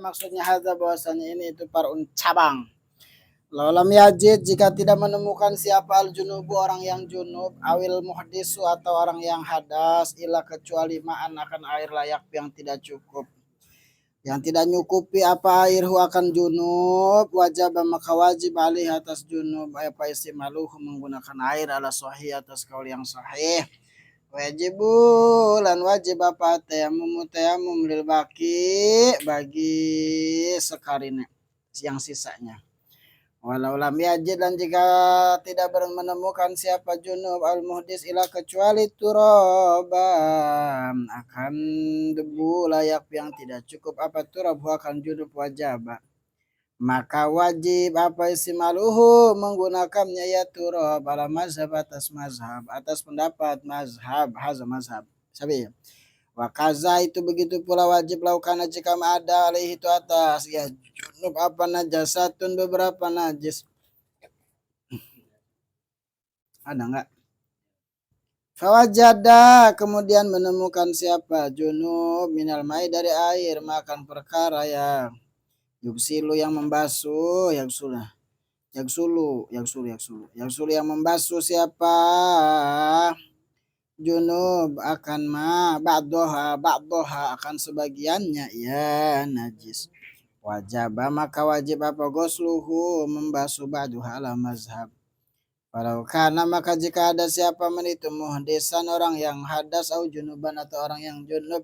maksudnya hadza bahwasanya ini itu far'un cabang. Laulam yajid jika tidak menemukan siapa al-junubu orang yang junub awil muhdisu atau orang yang hadas ila kecuali ma'an akan air layak yang tidak cukup. Yang tidak nyukupi apa air akan junub wajib maka wajib alih atas junub apa istimaluhu menggunakan air ala sahih atas kaul yang sahih. Wajibu lan wajib apa tayamum lil baki bagi sekarine yang sisanya. Walau lam yajid dan jika tidak menemukan siapa junub al muhdis ila kecuali turabam akan debu layak yang tidak cukup apa turab akan junub wajib maka wajib apa isimaluhu menggunakannya ya turab ala mazhab atas pendapat mazhab sabi wakaza itu begitu pula wajib lakukan jika ada alih itu atas ya junub apa najasatun beberapa najis ada enggak fawajada kemudian menemukan siapa junub minal mai dari air makan perkara yang yugsilu yang membasuh yagsulu yang membasuh siapa junub akan ba'doha akan sebagiannya ya najis wajib maka wajib apa gosluhu membasuh ba'duha ala mazhab walau karena maka jika ada siapa itu muhdisan orang yang hadas atau junuban atau orang yang junub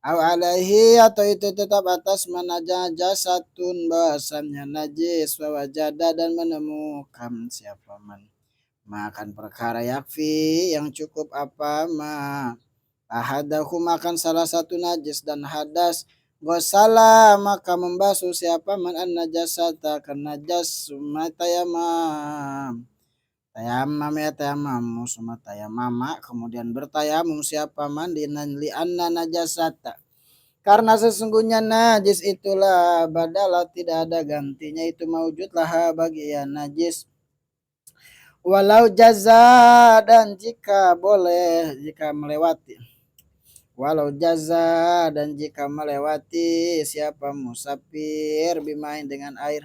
au alaihi atau itu tetap atas najasatun bahasanya najis wajada dan menemukan siapa makan perkara yakfi yang cukup apa ahadahu makan salah satu najis dan hadas gosala maka membasuh siapa an najasata kan najas tayamam tayamama kemudian bertayamum siapa mandi li anna najasata karena sesungguhnya najis itulah badala tidak ada gantinya itu maujudlah bagi ya najis walau jaza dan jika melewati siapa musafir bimain dengan air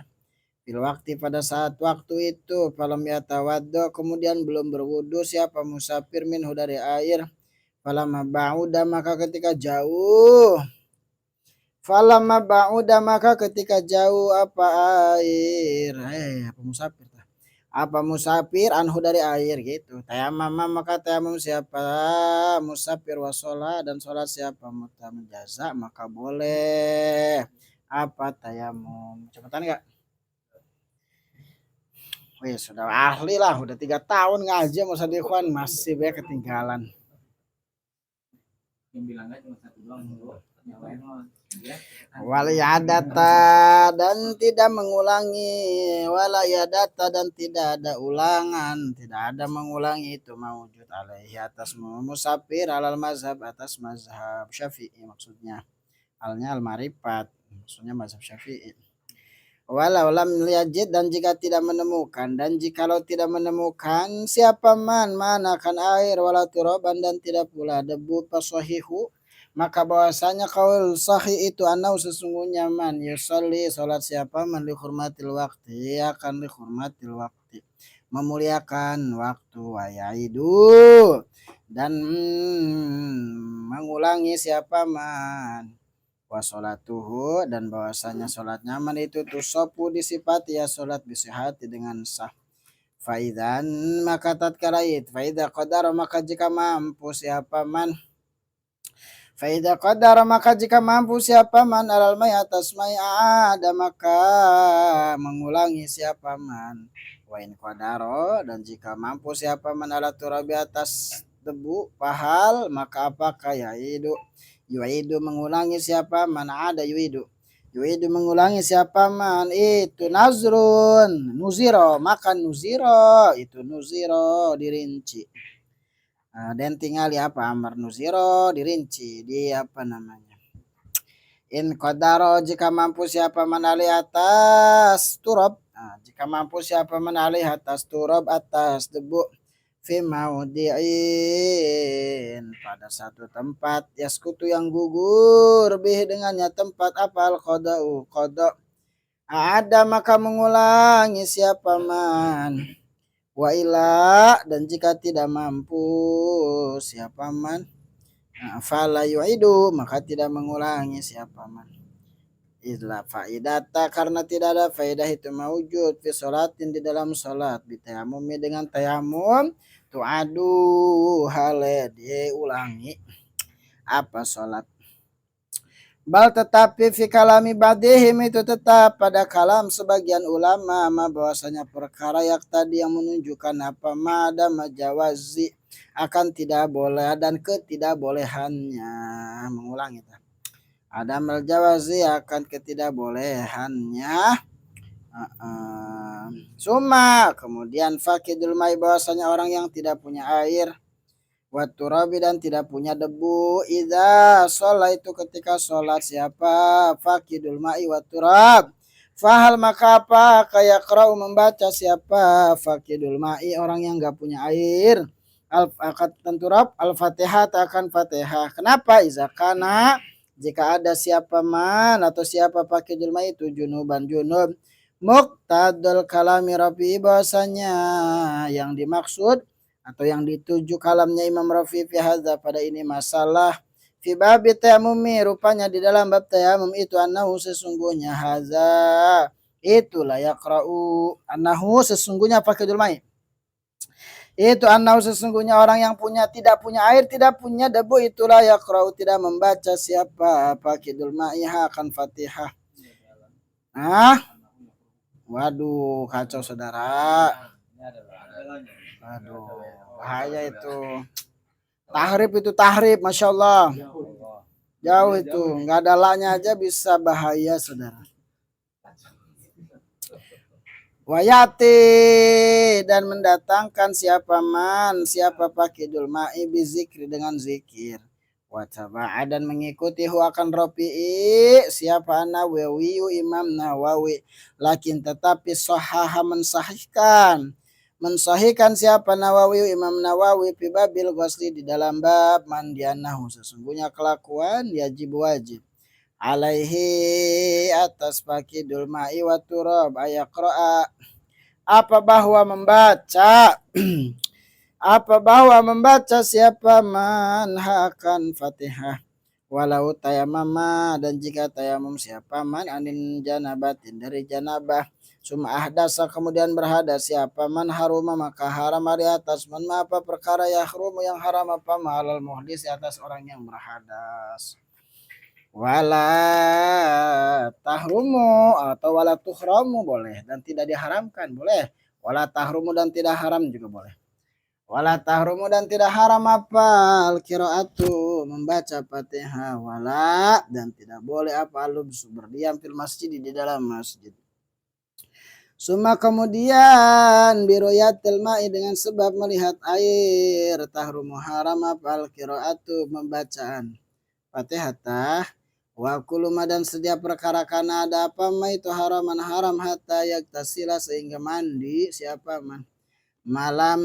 bil waktu pada saat waktu itu falam yatawaddo kemudian belum berwudu siapa musafir minhu dari air falamma ba'uda maka ketika jauh apa air apa musafir anhu dari air gitu tayamam maka tayamum siapa musafir wasola dan sholat siapa mutajaza maka boleh apa tayamum cepetan enggak wih sudah ahli lah udah 3 tahun ngaji masa dikhwan masih banyak ketinggalan yang bilangnya cuma 1 doang walayadata dan tidak mengulangi walayadata dan tidak ada ulangan tidak ada mengulangi itu mawujud alaihi atas musafir alal mazhab atas mazhab syafi'i maksudnya alnya al-marifat maksudnya mazhab syafi'i walau lam yajid dan jika tidak menemukan dan jikalau tidak menemukan siapa manakan air wala turaban dan tidak pula debu pasahihu maka bahwasanya kaul sahih itu anau sesungguhnya man yusalli salat siapa man dihormatil waktu akan dihormatil waktu memuliakan waktu wayaidu dan mengulangi siapa man wasolatuhu dan bahwasanya salatnya man itu tusopu disifati ya salat bisihati dengan sah faidan maka tatkala itu faida qadar maka jika mampu siapa man faida qadar maka jika mampu siapa man alal may atas may ada maka mengulangi siapa man wain qadaro dan jika mampu siapa man ala turabi atas debu pahal maka apakah yaidu mengulangi siapa man ada yuidu mengulangi siapa man itu nuziro makan nuziro itu nuziro dirinci dan tinggal apa amar nuziro dirinci di apa namanya in qadaro jika mampu siapa menali atas turab jika mampu siapa menali atas turab atas debu fi maudi'in pada satu tempat yaskutu yang gugur bih dengannya tempat apa al qada'u qada' ada maka mengulangi siapa man wa ila dan jika tidak mampu siapa man fala yu'idu maka tidak mengulangi siapa man illa faidata karena tidak ada faedah itu mawujud fi sholatin di dalam salat bitayamumi dengan tayamum tu'adu hale diulangi apa salat bal tetapi fi kalami badihim itu tetap pada kalam sebagian ulama bahwasanya perkara yang tadi yang menunjukkan apa mada majawazi akan tidak boleh dan ketidakbolehannya mengulangi ada maljawazi akan ketidakbolehannya summa kemudian fakidul mai bahwasanya orang yang tidak punya air waturabi dan tidak punya debu idza sholat itu ketika sholat siapa fakidul mai waturab fahal maka apa kayak qra'u membaca siapa fakidul mai orang yang enggak punya air al-akat tenturab al-fatihah akan fatihah kenapa iza kana jika ada siapa man atau siapa fakidul mai itu junuban junub muqtadul kalami rafi bahasanya yang dimaksud atau yang dituju kalamnya Imam Rafi fi hadza pada ini masalah fi bab tayamumi rupanya di dalam bab tayamum itu annahu sesungguhnya hadza itulah yaqra'u annahu sesungguhnya fakidul mai itu annahu sesungguhnya orang yang tidak punya air tidak punya debu itulah yaqra'u tidak membaca siapa fakidul mai akan Fatihah waduh kacau saudara aduh bahaya itu tahrib Masya Allah jauh itu nggak ada laknya aja bisa bahaya saudara wayati dan mendatangkan siapa fakidul ma'i bizikri dengan zikir wataba'a dan mengikuti akan Rafi'i siapa Nawawi Imam Nawawi lakin tetapi sahaha mensahihkan siapa Nawawi Imam Nawawi fi babil ghusli di dalam bab mandianahu sesungguhnya kelakuan wajib alaihi atas fakidul ma'i wa turab ayaqra'a bahwa membaca siapa man akan Fatihah walau tayamama dan jika tayamum siapa man anin janabatin dari janabah summa ahdasa kemudian berhadas siapa man haruma maka haram di atas man apa perkara yahrumu yang haram apa malal muhdis atas orang yang berhadas wala tahrumu atau wala tuhramu boleh dan tidak diharamkan boleh wala tahrumu dan tidak haram juga boleh wala tahrumu dan tidak haram apa al-qiraatu membaca Fatihah wala dan tidak boleh apa lubsu berdiam fil masjid di dalam masjid summa kemudian biroyatil ma'i dengan sebab melihat air tahrumu haram apa al-qiraatu membacaan Fatihah wa kuluma dan setiap perkara kana ada apa ma itu haraman haram hatta yaktasila sehingga mandi siapa man malam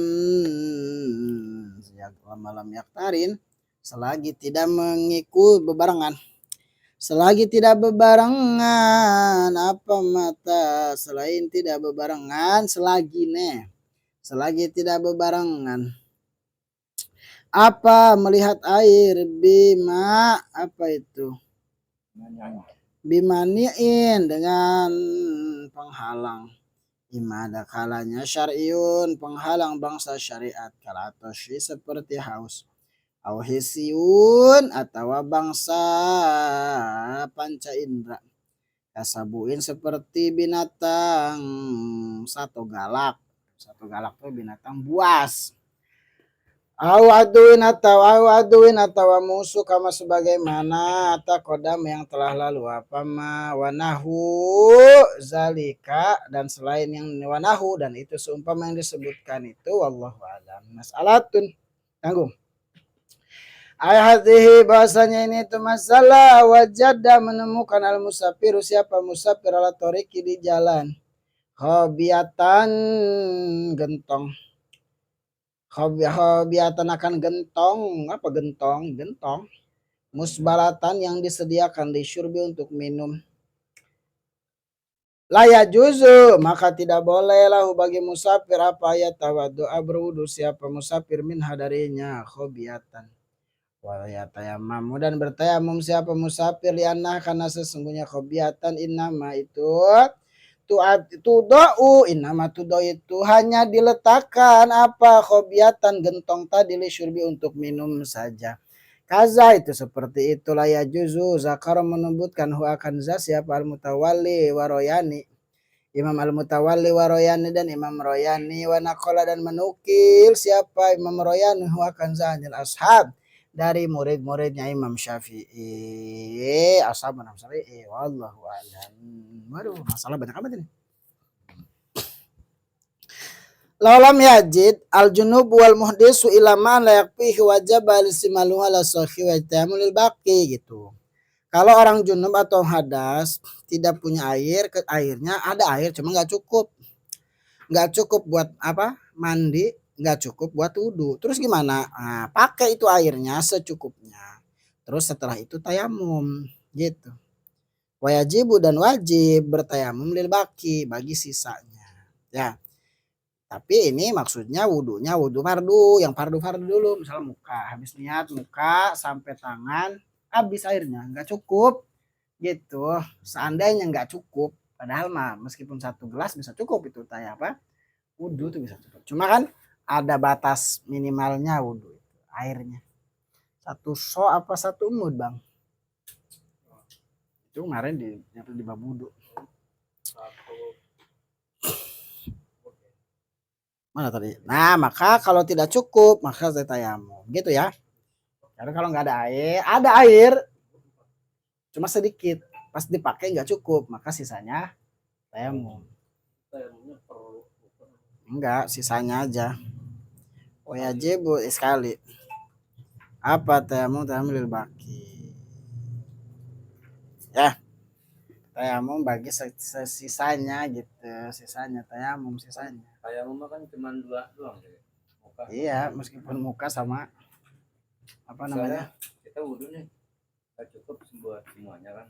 yaktarin selagi tidak bebarengan apa mata selain tidak bebarengan selagi tidak bebarengan apa melihat air bima apa itu bimaniin dengan penghalang imada kalanya syar'iun penghalang bangsa syariat kalatoshi seperti haus auhisiun atau bangsa panca indera kasabuin seperti binatang satu galak tuh binatang buas awaduin atau musuh kama sebagaimana takodam yang telah lalu apa ma wanahu zalika dan selain yang wanahu dan itu seumpama yang disebutkan itu wallahu a'lam mas'alatun tanggung ayatihi bahasanya ini itu masalah wajada menemukan al musafiru siapa musafir ala toriki di jalan khobiatan gentong khobiatan akan gentong. Apa gentong? Gentong musbalatan yang disediakan di syurbi untuk minum. Layak juzu, maka tidak boleh lahu bagi musafir apa ya tawaddu'a berwudu siapa musafir minha darinya khobiatan. Wala tayammamu dan bertayamum siapa musafir lianna karena sesungguhnya khobiatan innama itu tudau innama tudau itu hanya diletakkan apa khobiatan gentong tadi li syurbi untuk minum saja. Kaza itu seperti itulah ya juzu zakar menyebutkan hu akan za siapa al mutawalli waroyani Imam al mutawalli waroyani dan Imam Royani wa naqala dan menukil siapa Imam Royani hu akan za anil ashab dari murid-muridnya Imam Syafi'i ashab Imam Syafi'i wallahu a'lam. Waduh masalah banyak amat ini. Laulam yajid al junub wal muhdisu ila ma la yakfihi wajib al-istimalu ala sahih wa ta'amul baqi gitu. Kalau orang junub atau hadas tidak punya air, airnya ada air cuma nggak cukup. Nggak cukup buat apa? Mandi, nggak cukup buat wudu. Terus gimana? Nah, pakai itu airnya secukupnya. Terus setelah itu tayamum gitu. Wajibu dan wajib bertayamum lil baqi bagi sisanya. Ya. Tapi ini maksudnya wudunya wudu fardu, yang fardu-fardu dulu, misalnya muka, habis niat muka sampai tangan, habis airnya nggak cukup gitu. Seandainya nggak cukup, padahal mah meskipun 1 gelas bisa cukup itu tanya apa? Wudu tuh bisa cukup. Cuma kan ada batas minimalnya wudu itu, airnya. 1 so apa 1 mud, Bang? Itu kemarin di bab wudu. Mana tadi? Nah, maka kalau tidak cukup, maka tayamum. Gitu ya. Karena kalau nggak ada air, cuma sedikit. Pas dipakai nggak cukup, maka sisanya tayamum. Enggak, sisanya aja. Wajib sekali. Apa tayamum? Tayamum lil baqi. Ya. Tayamum bagi sisanya gitu. Sisanya tayamum sisanya. Tayamum kan cuma 2 doang ya. Muka. Iya, meskipun muka sama apa namanya? Kita wudu nih. Gak cukup buat semuanya kan.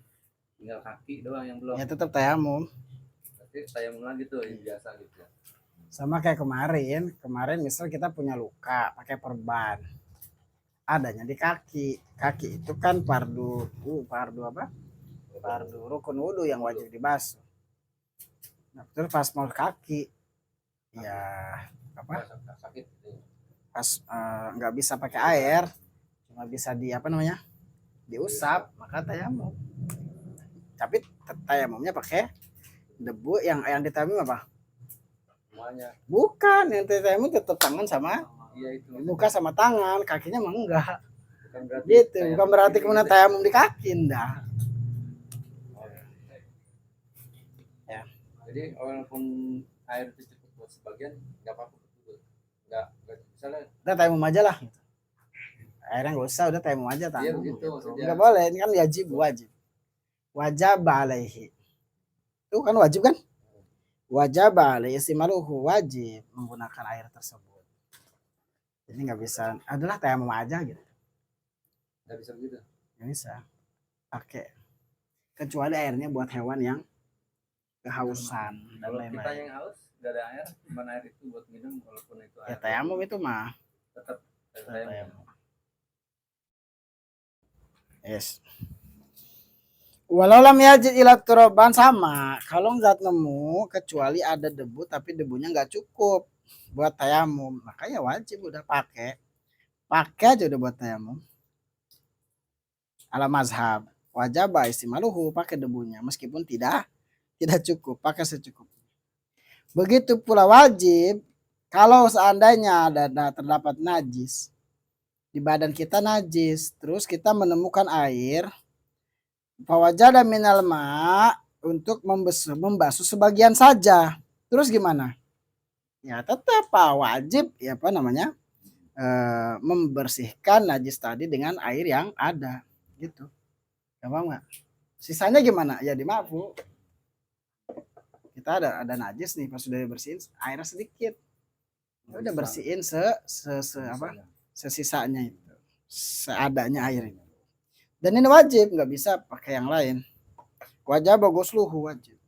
Tinggal kaki doang yang belum. Ya tetap tayamum. Berarti tayamum lagi tuh yang biasa gitu ya. Sama kayak kemarin misal kita punya luka pakai perban. Adanya di kaki. Kaki itu kan fardu apa? Fardu rukun wudu yang wajib dibasuh. Nah, terus pas mau kaki ya apa? Sakit. Pas nggak bisa pakai air, cuma bisa di apa namanya? Diusap, maka tayamum. Tapi tayamumnya pakai debu yang ditayamum apa? Semuanya. Bukan, yang tayamum tetap tangan sama iya itu. Muka sama tangan, kakinya mah enggak. Bukan berarti gitu, bukan berarti kemudian tayamum di kaki enggak. Ya. Jadi walaupun air itu cukup buat sebagian nggak apa-apa nggak misalnya Udah tayamum aja lah gitu. Airnya nggak usah, udah tayamum aja iya tanggung begitu, gitu. Nggak boleh, ini kan wajib alaihi itu kan wajib kan, wajib alaihi istimaluhu, wajib menggunakan air tersebut. Jadi nggak bisa adalah tayamum aja gitu, nggak bisa begitu, nggak bisa pakai kecuali airnya buat hewan yang kehausan dan kalau kita lain-lain. yang haus nggak ada air, cuma air itu buat minum walaupun itu air Ya tayamum itu mah tetap tayamum. Yes. Walau lam yajid ila turaban, sama kalau nggak nemu kecuali ada debu tapi debunya nggak cukup buat tayamum, makanya wajib udah pakai aja udah buat tayamum. Ala mazhab wajib istimaluhu, pakai debunya meskipun tidak cukup, pakai secukupnya. Begitu pula wajib kalau seandainya ada terdapat najis di badan kita, najis terus kita menemukan air, fawajada minal ma, untuk membasuh sebagian saja. Terus gimana? Ya tetap wajib ya apa namanya? Membersihkan najis tadi dengan air yang ada gitu. Paham nggak? Sisanya gimana? Ya dimafu. Kita ada najis nih, pas sudah dibersihin airnya sedikit. Udah bersihin apa sesisanya itu, seadanya air itu. Dan ini wajib, nggak bisa pakai yang lain. Wajib ghusluhu wajib.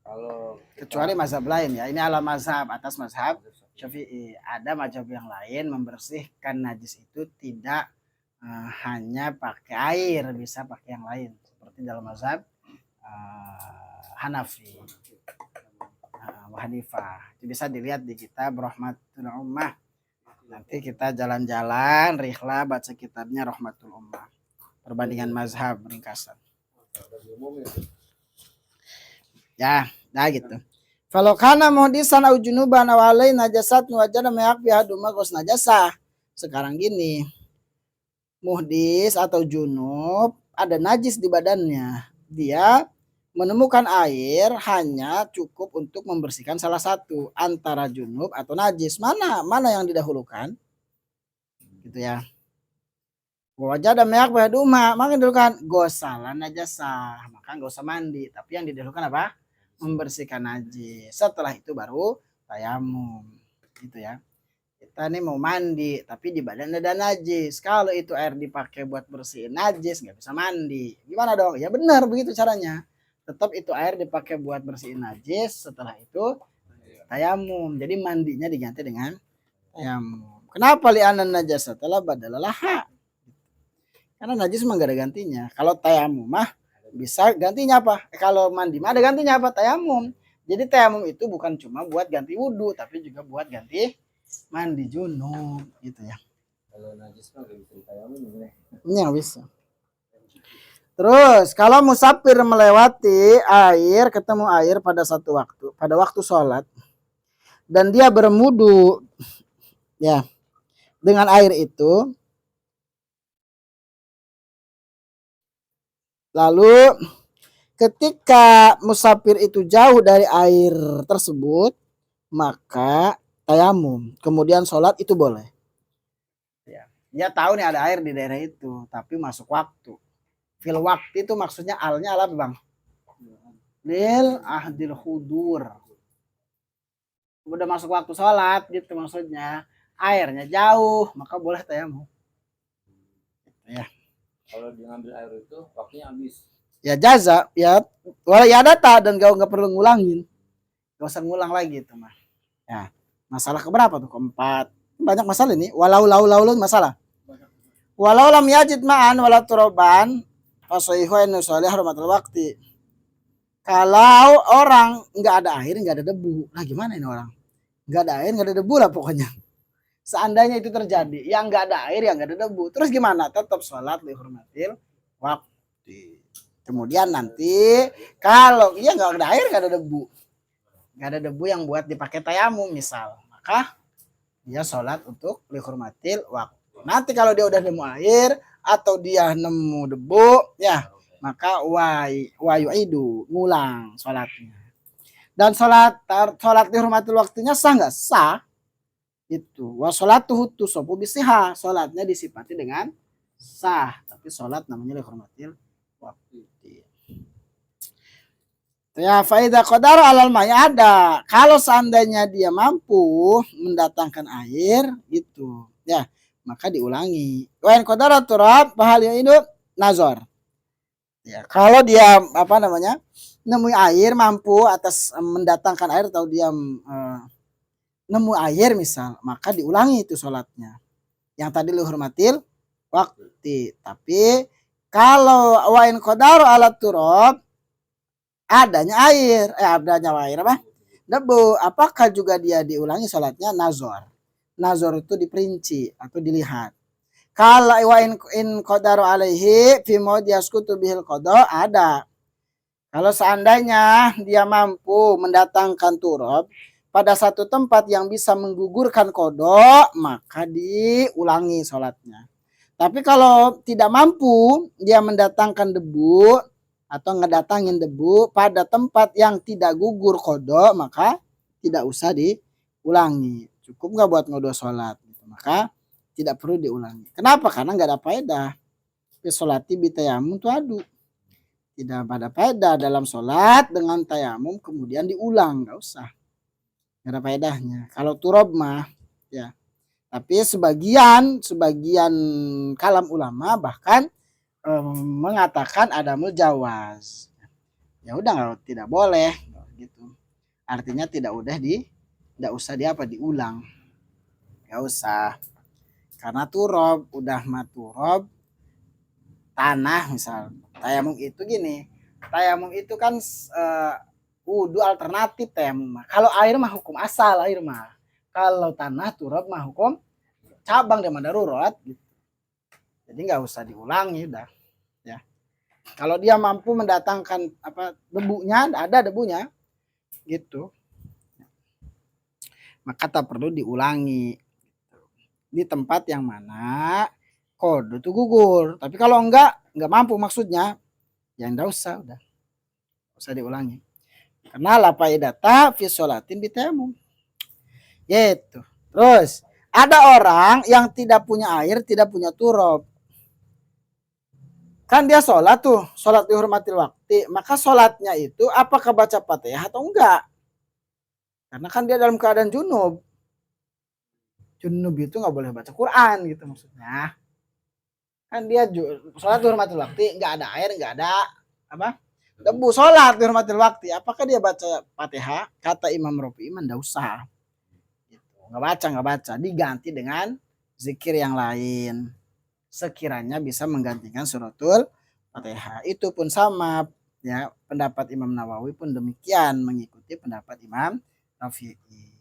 Kalau Kecuali mazhab lain ya. Ini ala mazhab, atas mazhab Syafi'i. Ada mazhab yang lain membersihkan najis itu tidak hanya pakai air, bisa pakai yang lain. Seperti dalam mazhab Hanafi, Abu Hanifah. Itu bisa dilihat di kitab Rahmatul Ummah. Nanti kita jalan-jalan, rihlah baca kitabnya Rahmatul Ummah. Perbandingan mazhab ringkasan. Ya, nah gitu. Kalau kana muhdisan au junuban aw alai najasat wajana mayakfi haduma ghus najasah. Sekarang gini, muhdis atau junub ada najis di badannya. Dia menemukan air hanya cukup untuk membersihkan salah satu antara junub atau najis. Mana yang didahulukan? Gitu ya. Wajah dan meyak bahaduma, maka didahulukan gosalan najasah, maka nggak usah mandi. Tapi yang didahulukan apa? Membersihkan najis. Setelah itu baru tayamum, gitu ya. Kita nih mau mandi, tapi di badan ada najis. Kalau itu air dipakai buat bersihin najis, nggak bisa mandi. Gimana dong? Ya benar begitu caranya. Tetap itu air dipakai buat bersihin najis. Setelah itu tayamum. Jadi mandinya diganti dengan tayamum. Kenapa li'anan najasa telah badalalah? Karena najis mah gak ada gantinya. Kalau tayamum mah bisa gantinya apa? Kalau mandi mah ada gantinya apa? Tayamum. Jadi tayamum itu bukan cuma buat ganti wudhu, tapi juga buat ganti mandi junub gitu ya. Kalau najis mah gak bisa tayamum ya. Ini yang bisa. Terus kalau musafir melewati air, ketemu air pada satu waktu, pada waktu sholat, dan dia bermudu ya dengan air itu, lalu ketika musafir itu jauh dari air tersebut, maka tayamum. Kemudian sholat itu boleh. Ya, dia tahu nih ada air di daerah itu, tapi masuk waktu. Fil waktu itu maksudnya alnya apa bang? Lil ahdil hudur. Udah masuk waktu sholat gitu maksudnya. Airnya jauh, maka boleh tayamum. Ya. Kalau diambil air itu waktunya habis. Ya jaza, ya walau ya data dan nggak perlu ngulangin, nggak usah ngulang lagi itu mah. Ya, masalah keberapa tuh? Keempat. Banyak masalah ini. Walau masalah. Walau lam yajid ma'an wala turoban fasoihuan nusolih hormatul waktu. Kalau orang nggak ada air, nggak ada debu, nah gimana ini orang? Nggak ada air, nggak ada debu lah pokoknya. Seandainya itu terjadi, yang nggak ada air, yang nggak ada debu, terus gimana? Tetap sholat dihormatil waktu. Kemudian nanti kalau iya nggak ada air, nggak ada debu yang buat dipakai tayamum misal, maka dia sholat untuk dihormatil waktu. Nanti kalau dia udah nemu air atau dia nemu debu, ya maka wayu itu ngulang sholatnya. Dan sholat dihormatil waktunya sah nggak? Sah. Itu wasolatuhu tusopu bisiha, sholatnya disifati dengan sah, tapi sholat namanya dihormatil waktu. Ya faida qadar alal may ada. Kalau seandainya dia mampu mendatangkan air itu, ya maka diulangi. Wa in qadara turab bahal itu nazar. Ya, kalau dia apa namanya? Nemu air, mampu atas mendatangkan air atau dia nemu air misal, maka diulangi itu sholatnya. Yang tadi lu hormatil waktu. Tapi kalau wain qadar alat turab adanya air, adanya air apa? Debu, apakah juga dia diulangi sholatnya? Nazar. Nazar itu diperinci atau dilihat. Kalau wain qadar alaihi fi maudi yaskutu bihil qada ada. Kalau seandainya dia mampu mendatangkan turab pada satu tempat yang bisa menggugurkan kodok, maka diulangi sholatnya. Tapi kalau tidak mampu dia mendatangkan debu atau ngedatangin debu pada tempat yang tidak gugur kodok, maka tidak usah diulangi. Cukup nggak buat ngodo sholat? Maka tidak perlu diulangi. Kenapa? Karena nggak ada faedah. Sholati bitayamum itu adu. Tidak ada faedah dalam sholat dengan tayamum kemudian diulang, nggak usah. nggak ada faedahnya. Kalau turab mah ya. Tapi sebagian kalam ulama bahkan mengatakan adamul jawaz. Ya udah tidak boleh gitu. Artinya tidak usah diulang. Nggak usah. Karena turab udah mah turab tanah misal. Tayamum itu gini. Tayamum itu kan wudhu alternatif tayamum mah. Kalau air mah hukum asal air mah. Kalau tanah turab mah hukum cabang dan darurat gitu. Jadi nggak usah diulangi udah ya. Kalau dia mampu mendatangkan debunya, ada debunya gitu, maka tak perlu diulangi di tempat yang mana kode itu gugur. Tapi kalau enggak mampu maksudnya, ya enggak usah diulangi. Karena la faidata fi sholatin bitayamum. Gitu. Terus ada orang yang tidak punya air, tidak punya turab. Kan dia sholat dihormatil waktu. Maka sholatnya itu apakah baca Fatihah atau enggak? Karena kan dia dalam keadaan junub. Junub itu nggak boleh baca Quran gitu maksudnya. Kan dia sholat dihormatil waktu, nggak ada air, nggak ada debu, sholat dihormatil waktu. Apakah dia baca Fatihah? Kata Imam Rafi'i, enggak usah. Gitu. Nggak baca. Diganti dengan zikir yang lain. Sekiranya bisa menggantikan suratul Fatihah. Itu pun sama ya, pendapat Imam Nawawi pun demikian mengikuti pendapat Imam Rafi'i.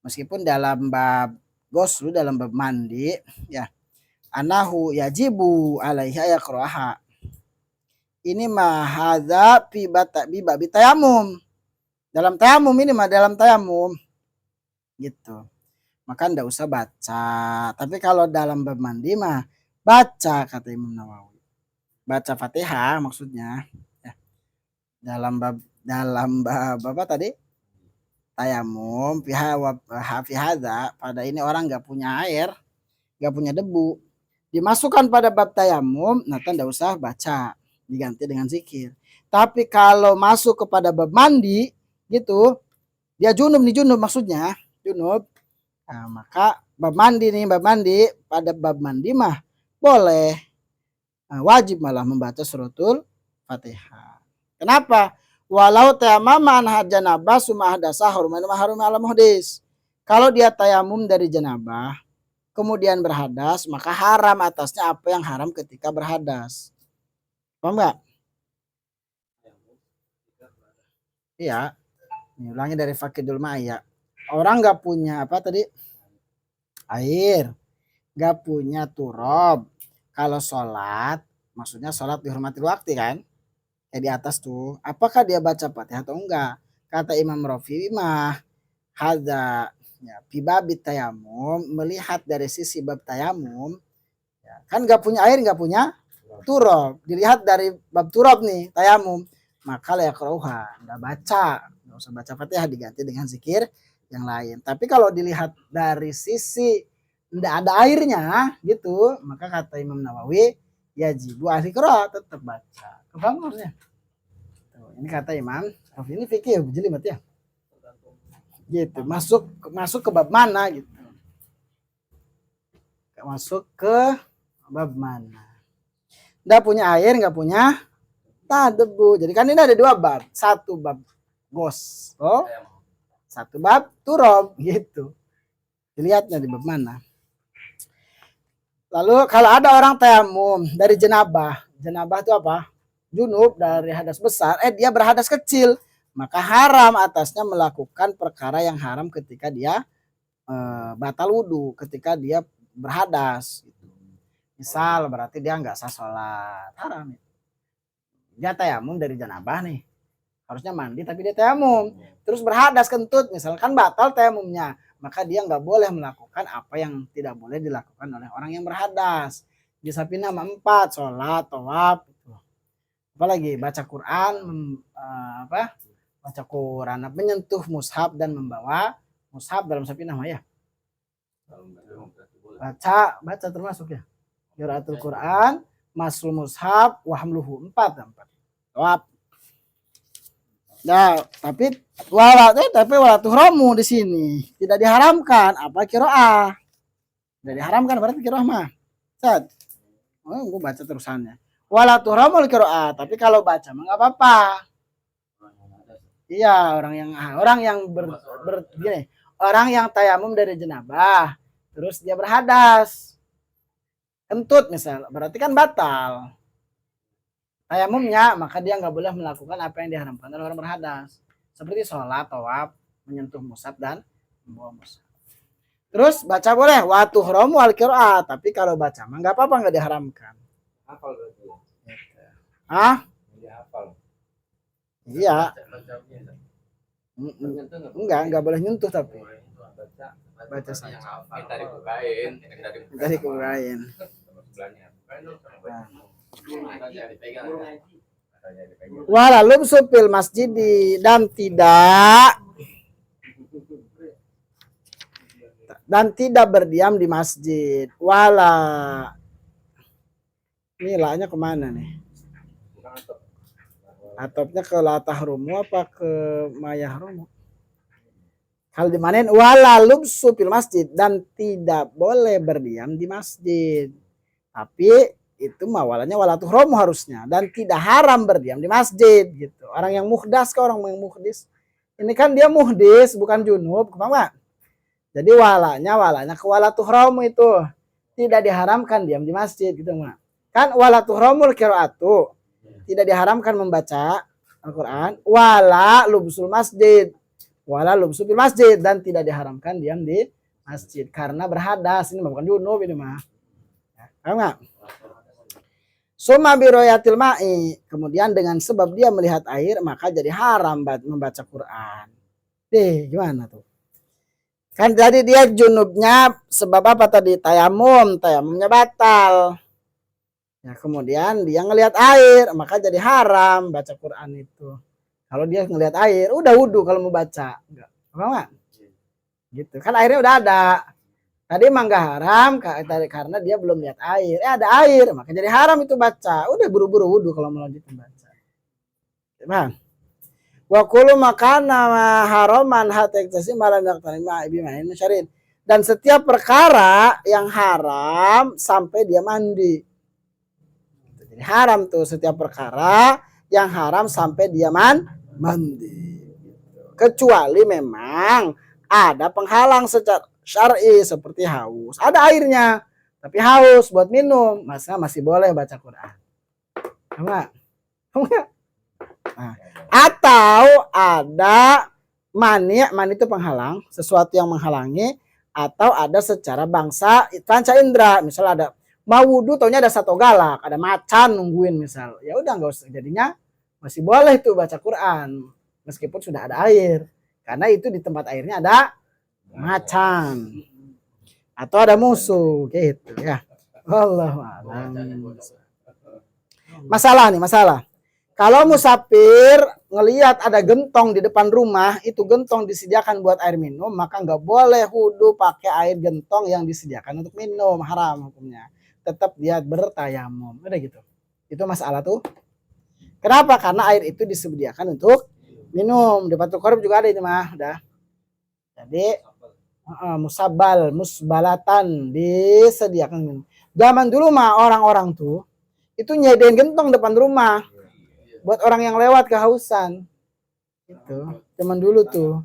Meskipun dalam bab ghusl, dalam bab mandi ya, anahu yajibu alaiha yaqraha. Ini mah hadza fi babi tayamum. Dalam tayamum ini mah dalam tayamum gitu. Maka ndak usah baca. Tapi kalau dalam bab mandi mah baca, kata Imam Nawawi. Baca Fatihah maksudnya. Ya. Dalam bab apa tadi? Tayamum, hadza, pada ini orang nggak punya air, nggak punya debu. Dimasukkan pada bab tayamum, nah ndak usah baca, diganti dengan zikir. Tapi kalau masuk kepada bab mandi gitu, dia junub maksudnya, junub. Nah, maka bab mandi pada bab mandi mah boleh, wajib malah membaca suratul Fatihah. Kenapa? Walau tayamama an janabah summa hadasa haruman maharum ala muhdis. Kalau dia tayamum dari janabah kemudian berhadas, maka haram atasnya apa yang haram ketika berhadas. Paham enggak? Iya. Ini ulangi dari Fakidul Ma'ya. Orang nggak punya air, nggak punya turab. Kalau sholat, maksudnya sholat dihormati waktu kan? Kayak di atas tuh. Apakah dia baca Fatihah atau enggak? Kata Imam Rafi'i mah hadza ya, bibabit tayamum, melihat dari sisi bab tayamum ya, kan nggak punya air, nggak punya turab. Dilihat dari bab turab nih tayamum, maka ya keruha, nggak usah baca Fatihah, diganti dengan zikir yang lain. Tapi kalau dilihat dari sisi tidak ada airnya gitu, maka kata Imam Nawawi yajibu ahli qiraah, tetap baca. Paham maksudnya? Ini kata Imam Rafi, ini fikih jelimet ya. Gitu, masuk ke bab mana gitu. Masuk ke bab mana. Nggak punya air, nggak punya debu. Jadi kan ini ada dua bab. Satu bab ghusl, satu bab turab gitu. Dilihatnya di bab mana. Lalu kalau ada orang tayamum dari janabah itu apa? Junub dari hadas besar, dia berhadas kecil, maka haram atasnya melakukan perkara yang haram ketika dia batal wudhu, ketika dia berhadas. Misal berarti dia nggak sah sholat, haram. Dia tayamum dari janabah nih, harusnya mandi tapi dia tayamum, terus berhadas kentut, misalkan batal tayamumnya, maka dia nggak boleh melakukan apa yang tidak boleh dilakukan oleh orang yang berhadas. Bisa pindah 4, sholat, tawaf, apalagi baca Quran, baca Quran, menyentuh mushaf dan membawa mushaf dalam sapinah ya. Baca termasuk ya. Qiraatul Quran, masul mushaf, wa hamluhu 4. Tawaf. Nah, tapi wala tuhromu di sini tidak diharamkan apa kiroah. Tidak diharamkan berarti kiroah mah. Set. Oh, gue baca terusannya. Wala tuhramul kiroah, tapi kalau baca mah nggak apa-apa. Iya, orang yang gini, orang yang tayamum dari jenabah, terus dia berhadas, kentut misal, berarti kan batal tayamumnya, maka dia nggak boleh melakukan apa yang diharamkan oleh orang berhadas, seperti sholat, tawaf, menyentuh musab dan membawa musab. Terus baca boleh, wa tuhramu al qiraat, tapi kalau baca mah nggak apa-apa, nggak diharamkan. Hafal berarti. Ah? Dia hafal. Iya. Enggak Enggak boleh nyentuh tapi baca saja. Minta dibukain, minta dibukain. Sebelahnya. Wala lumsu fil masjid, dan tidak berdiam di masjid. Wala ini lahnya kemana nih? Atopnya ke latahrumu apa ke mayahrumu? Hal dimanen wala lumsu fil masjid, dan tidak boleh berdiam di masjid. Tapi itu mawalanya wala tuhromu harusnya, dan tidak haram berdiam di masjid gitu. Orang yang muhdas ke orang yang muhdis. Ini kan dia muhdis bukan junub, kemana? Jadi walanya ke wala tuhromu itu tidak diharamkan diam di masjid gitu mah. Kan wala tuhromul qiraatu, tidak diharamkan membaca Al-Qur'an, wala lubsul masjid. Wala lubsul fil masjid, dan tidak diharamkan diam di masjid karena berhadas. Ini bukan junub ini mah. Paham enggak? Summa biroyatil ma'i, kemudian dengan sebab dia melihat air maka jadi haram membaca Quran. Gimana tuh? Kan tadi dia junubnya sebab apa tadi? Tayamumnya batal. Ya, kemudian dia ngelihat air maka jadi haram baca Quran itu. Kalau dia ngelihat air udah wudu kalau mau baca. Enggak. Paham enggak? Gitu. Kan airnya udah ada. Tadi emang gak haram karena dia belum lihat air. Ada air, maka jadi haram itu baca. Udah buru-buru wudu kalau mau lanjut membaca. Paham? Wa kullu makana haraman hatta iktasi malam yaqtarima bimain syarin. Dan setiap perkara yang haram sampai dia mandi. Jadi haram tuh setiap perkara yang haram sampai dia mandi. Kecuali memang ada penghalang secara syar'i seperti haus. Ada airnya, tapi haus buat minum, maka masih boleh baca Quran. Enggak? Nah, atau ada mani itu penghalang, sesuatu yang menghalangi, atau ada secara panca indera, misal ada mau wudu taunya ada satu galak, ada macan nungguin misal. Ya udah enggak usah, jadinya masih boleh tuh baca Quran meskipun sudah ada air. Karena itu di tempat airnya ada macan atau ada musuh gitu ya. Allahu a'lam. Masalah. Kalau musafir ngelihat ada gentong di depan rumah, itu gentong disediakan buat air minum, maka nggak boleh wudu pakai air gentong yang disediakan untuk minum, haram hukumnya. Tetap dia bertayamum. Udah gitu. Itu masalah tuh. Kenapa? Karena air itu disediakan untuk minum. Di Fathul Qorib juga ada ini mah, udah. Jadi musbalatan disediakan minum. Zaman dulu mah orang-orang tuh itu nyediain gentong depan rumah buat orang yang lewat kehausan. Itu zaman dulu tuh.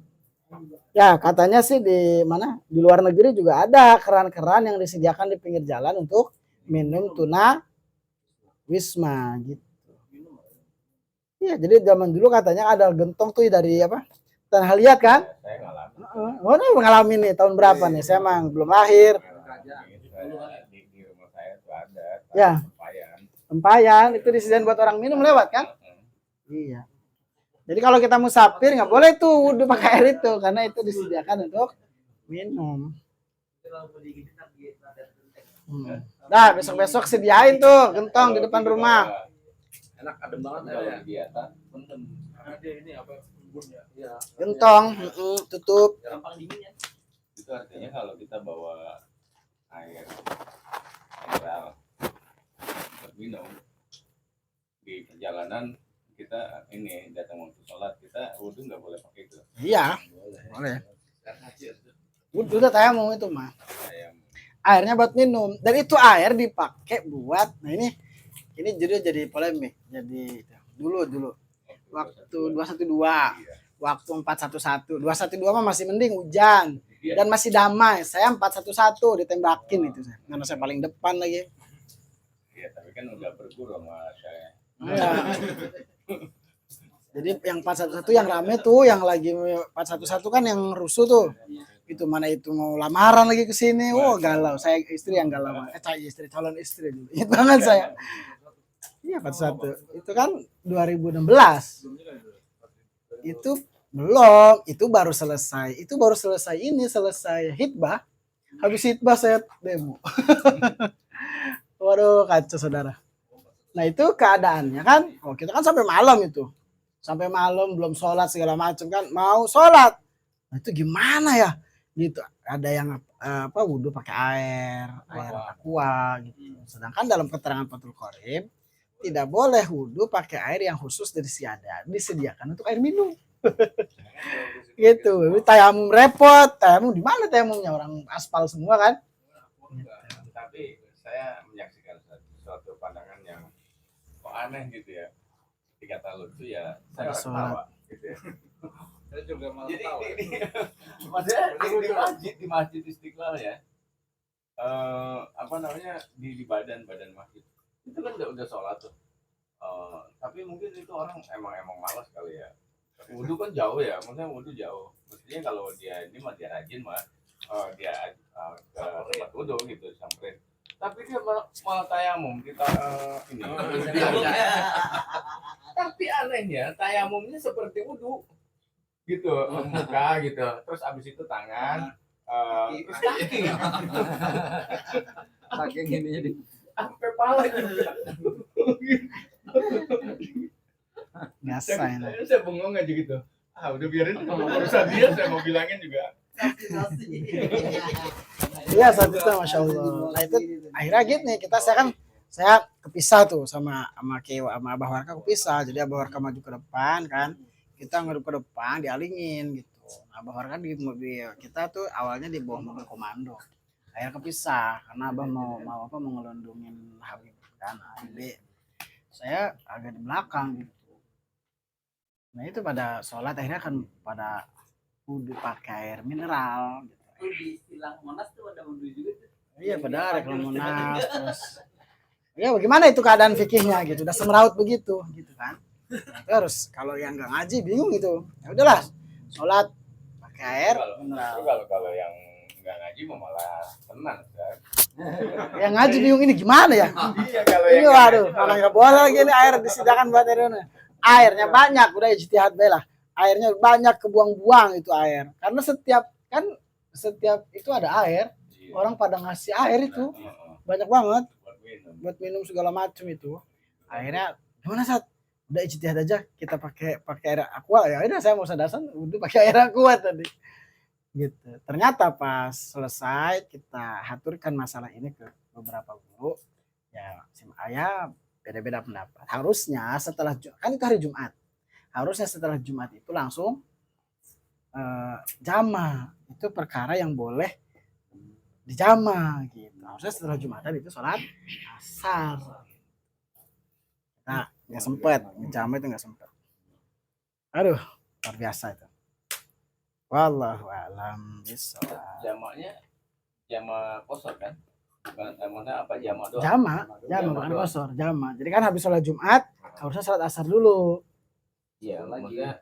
Ya katanya sih di mana? Di luar negeri juga ada keran-keran yang disediakan di pinggir jalan untuk minum tuna wisma gitu. Iya, jadi zaman dulu katanya ada gentong tuh dari apa? Tanah liat kan? Oh, ini mengalami nih tahun berapa nih? Saya emang belum lahir. Di rumah saya tuh ada. Ya. Tempayan itu disediakan buat orang minum lewat kan? Iya. Jadi kalau kita musafir nggak boleh tuh wudu pakai air itu karena itu disediakan untuk minum. Nah, besok-besok sediain tuh gentong di depan rumah. Enak adem banget kalau di atas. Ini apa? Gentong, tutup. Gampang dingin ya. Itu artinya kalau kita bawa air mineral buat minum di perjalanan kita ini datang untuk sholat, kita wudhu nggak boleh pakai itu. Iya, boleh. Karena haji itu. Udah tayamum itu mah. Ayam. Airnya buat minum dan itu air dipakai buat ini jadi polemik. Jadi dulu waktu 212, waktu 411, 212 mah masih mending hujan dan masih damai. Saya 411 ditembakin itu saya. Karena saya paling depan lagi. Iya, tapi kan udah berguru sama saya. Ya. Jadi yang 411 yang rame tuh, yang lagi 411 kan yang rusuh tuh. Itu mana itu mau lamaran lagi ke sini. Oh, galau. Saya istri yang galau. Calon istri dulu. Ingat banget saya. Iya, 41. Itu kan 2016. Itu belum, itu baru selesai. Itu baru selesai selesai hitbah. Habis hitbah saya demo. Waduh, kacau saudara. Nah, itu keadaannya kan, oh kita kan sampai malam itu. Sampai malam belum sholat segala macam kan, mau sholat. Nah, itu gimana ya? Gitu. Ada yang wudhu pakai air aqua gitu. Sedangkan dalam keterangan Fathul Qorib tidak boleh wudhu pakai air yang khusus disediakan untuk air minum. Gitu. Tayamum repot. Tayamum di mana tayamumnya? Orang aspal semua kan? Tapi saya menyaksikan suatu pandangan yang kok aneh gitu ya. Dikata lucu ya, saya ketawa gitu ya. Saya juga malah Jadi tahu. maksudnya di masjid Istiqlal ya, di badan masjid itu kan udah sholat tuh. Tapi mungkin itu orang emang malas kali ya. Wudhu kan jauh ya, maksudnya wudhu jauh. Mestinya kalau dia ini mah dia rajin mah, dia ke tempat wudhu gitu samperin. Tapi dia malah tayamum kita ini. Tapi anehnya tayamumnya seperti wudhu gitu, muka gitu, terus abis itu tangan, terus kaki, Saking ininya di sampai pala juga. Biasa ini. Saya bengong aja gitu. Udah biarin urusan dia, saya mau bilangin juga. Iya, saat itu Masya Allah. Nah itu akhirnya gitu nih, saya kepisah tuh sama Abah Warka kepisah. Jadi Abah Warka maju ke depan kan, kita ngadep ke depan dialingin gitu. Nah, Abah Warka di mobil, kita tuh awalnya di bawah mobil komando. Akhirnya kepisah karena Abah mau ngelondongin Habib kan, Habib. Saya agak di belakang gitu. Nah itu pada sholat akhirnya kan pada wudhu pakai air mineral gitu. Di silang Monas tuh ada wudhu juga tuh. Iya, padahal reklam Monas terus. Ya bagaimana itu keadaan fikihnya gitu, udah semeraut begitu gitu kan. Nah, terus kalau yang nggak ngaji bingung gitu. Ya udahlah, sholat pakai air mineral. Kalau yang nggak ngaji malah tenang kan. Yang ngaji bingung ini gimana ya? Iya, kalau Ini yang waduh, malah nggak boleh lagi ini air disediakan buat airnya. Airnya banyak, udah ijtihad bae lah. Airnya banyak kebuang-buang itu air. Karena setiap itu ada air, orang pada ngasih air itu banyak banget buat minum segala macam itu. Akhirnya gimana Sat? Udah ijtihad aja, kita pakai air aqua ya. Udah saya mau sadasan udah pakai air aqua tadi. Gitu. Ternyata pas selesai kita haturkan masalah ini ke beberapa guru. Ya, saya beda-beda pendapat. Harusnya setelah kan itu hari Jumat. Harusnya setelah Jumat itu langsung jama. Itu perkara yang boleh dijama gitu. Harusnya setelah Jumatan itu sholat asar. Nah, nggak sempet, jama itu nggak sempet. Aduh, luar biasa itu. Wallahu a'lam bishawab. jamaknya jama kosor kan? Maksudnya apa jama doang? Jama bukan doang. kosor, jama. Jadi kan habis sholat Jumat harusnya sholat asar dulu. Iya, maksudnya